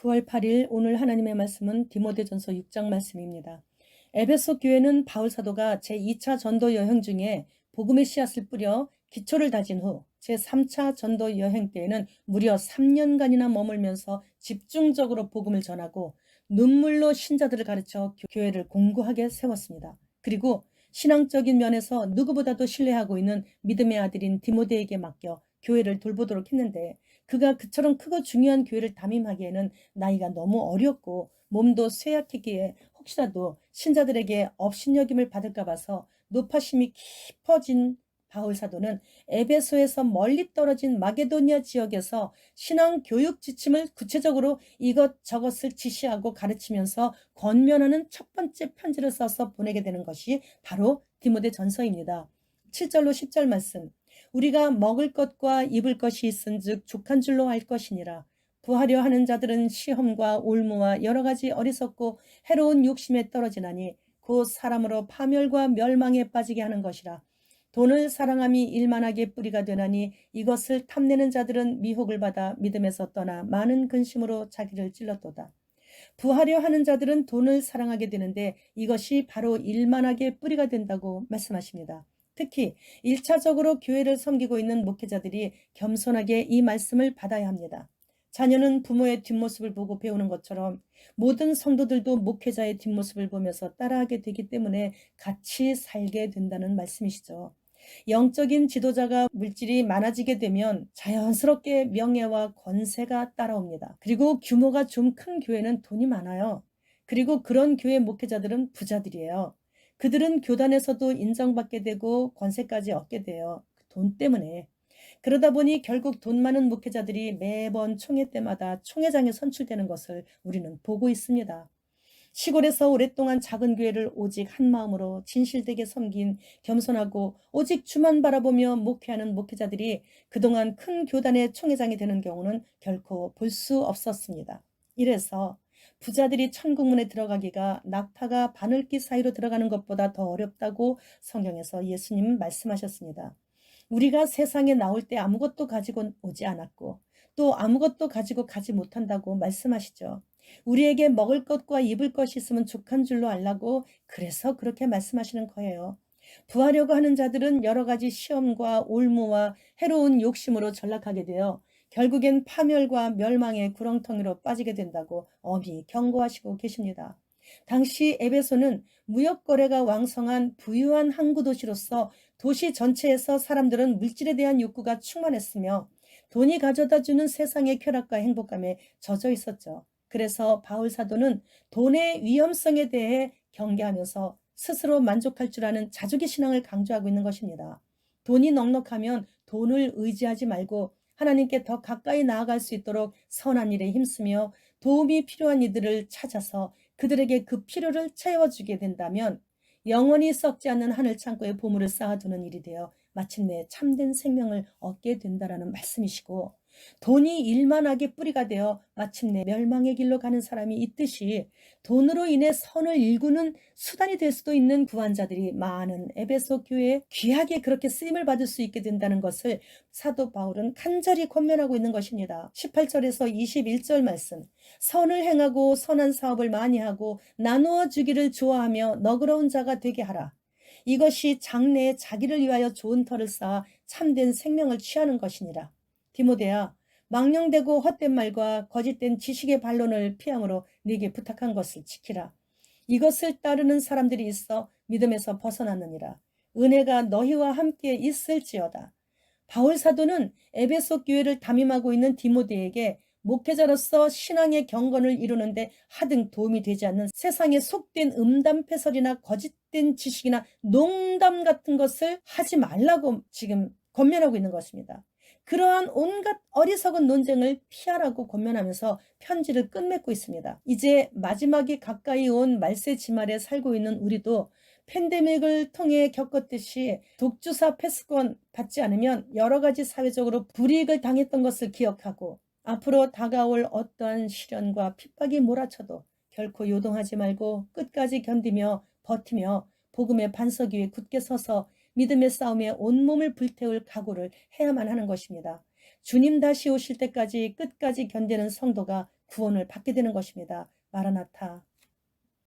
9월 8일 오늘 하나님의 말씀은 디모데전서 6장 말씀입니다. 에베소 교회는 바울 사도가 제2차 전도 여행 중에 복음의 씨앗을 뿌려 기초를 다진 후 제3차 전도 여행 때에는 무려 3년간이나 머물면서 집중적으로 복음을 전하고 눈물로 신자들을 가르쳐 교회를 공고하게 세웠습니다. 그리고 신앙적인 면에서 누구보다도 신뢰하고 있는 믿음의 아들인 디모데에게 맡겨 교회를 돌보도록 했는데, 그가 그처럼 크고 중요한 교회를 담임하기에는 나이가 너무 어렸고 몸도 쇠약했기에 혹시라도 신자들에게 업신여김을 받을까 봐서 노파심이 깊어진 바울 사도는 에베소에서 멀리 떨어진 마게도니아 지역에서 신앙 교육 지침을 구체적으로 이것저것을 지시하고 가르치면서 권면하는 첫 번째 편지를 써서 보내게 되는 것이 바로 디모데 전서입니다. 7절로 10절 말씀. 우리가 먹을 것과 입을 것이 있은즉 족한 줄로 알 것이니라. 부하려 하는 자들은 시험과 올무와 여러 가지 어리석고 해로운 욕심에 떨어지나니 곧 사람으로 파멸과 멸망에 빠지게 하는 것이라. 돈을 사랑함이 일만하게 뿌리가 되나니 이것을 탐내는 자들은 미혹을 받아 믿음에서 떠나 많은 근심으로 자기를 찔렀도다. 부하려 하는 자들은 돈을 사랑하게 되는데 이것이 바로 일만하게 뿌리가 된다고 말씀하십니다. 특히 1차적으로 교회를 섬기고 있는 목회자들이 겸손하게 이 말씀을 받아야 합니다. 자녀는 부모의 뒷모습을 보고 배우는 것처럼 모든 성도들도 목회자의 뒷모습을 보면서 따라하게 되기 때문에 같이 살게 된다는 말씀이시죠. 영적인 지도자가 물질이 많아지게 되면 자연스럽게 명예와 권세가 따라옵니다. 그리고 규모가 좀 큰 교회는 돈이 많아요. 그리고 그런 교회 목회자들은 부자들이에요. 그들은 교단에서도 인정받게 되고 권세까지 얻게 돼요. 돈 때문에. 그러다 보니 결국 돈 많은 목회자들이 매번 총회 때마다 총회장에 선출되는 것을 우리는 보고 있습니다. 시골에서 오랫동안 작은 교회를 오직 한 마음으로 진실되게 섬긴 겸손하고 오직 주만 바라보며 목회하는 목회자들이 그동안 큰 교단의 총회장이 되는 경우는 결코 볼 수 없었습니다. 이래서 부자들이 천국문에 들어가기가 낙타가 바늘귀 사이로 들어가는 것보다 더 어렵다고 성경에서 예수님은 말씀하셨습니다. 우리가 세상에 나올 때 아무것도 가지고 오지 않았고 또 아무것도 가지고 가지 못한다고 말씀하시죠. 우리에게 먹을 것과 입을 것이 있으면 족한 줄로 알라고, 그래서 그렇게 말씀하시는 거예요. 부하려고 하는 자들은 여러 가지 시험과 올무와 해로운 욕심으로 전락하게 되어 결국엔 파멸과 멸망의 구렁텅이로 빠지게 된다고 엄히 경고하시고 계십니다. 당시 에베소는 무역 거래가 왕성한 부유한 항구 도시로서 도시 전체에서 사람들은 물질에 대한 욕구가 충만했으며 돈이 가져다 주는 세상의 쾌락과 행복감에 젖어 있었죠. 그래서 바울 사도는 돈의 위험성에 대해 경계하면서 스스로 만족할 줄 아는 자주기 신앙을 강조하고 있는 것입니다. 돈이 넉넉하면 돈을 의지하지 말고 하나님께 더 가까이 나아갈 수 있도록 선한 일에 힘쓰며 도움이 필요한 이들을 찾아서 그들에게 그 필요를 채워주게 된다면 영원히 썩지 않는 하늘 창고에 보물을 쌓아두는 일이 되어 마침내 참된 생명을 얻게 된다라는 말씀이시고, 돈이 일만하게 뿌리가 되어 마침내 멸망의 길로 가는 사람이 있듯이 돈으로 인해 선을 일구는 수단이 될 수도 있는 구한자들이 많은 에베소 교회에 귀하게 그렇게 쓰임을 받을 수 있게 된다는 것을 사도 바울은 간절히 권면하고 있는 것입니다. 18절에서 21절 말씀. 선을 행하고 선한 사업을 많이 하고 나누어 주기를 좋아하며 너그러운 자가 되게 하라. 이것이 장래에 자기를 위하여 좋은 터를 쌓아 참된 생명을 취하는 것이니라. 디모데야, 망령되고 헛된 말과 거짓된 지식의 반론을 피함으로 네게 부탁한 것을 지키라. 이것을 따르는 사람들이 있어 믿음에서 벗어났느니라. 은혜가 너희와 함께 있을지어다. 바울 사도는 에베소 교회를 담임하고 있는 디모데에게 목회자로서 신앙의 경건을 이루는데 하등 도움이 되지 않는 세상에 속된 음담패설이나 거짓된 지식이나 농담 같은 것을 하지 말라고 지금 권면하고 있는 것입니다. 그러한 온갖 어리석은 논쟁을 피하라고 권면하면서 편지를 끝맺고 있습니다. 이제 마지막이 가까이 온 말세 지말에 살고 있는 우리도 팬데믹을 통해 겪었듯이 독주사 패스권 받지 않으면 여러 가지 사회적으로 불이익을 당했던 것을 기억하고 앞으로 다가올 어떠한 시련과 핍박이 몰아쳐도 결코 요동하지 말고 끝까지 견디며 버티며 복음의 반석 위에 굳게 서서 믿음의 싸움에 온몸을 불태울 각오를 해야만 하는 것입니다. 주님 다시 오실 때까지 끝까지 견디는 성도가 구원을 받게 되는 것입니다. 마라나타.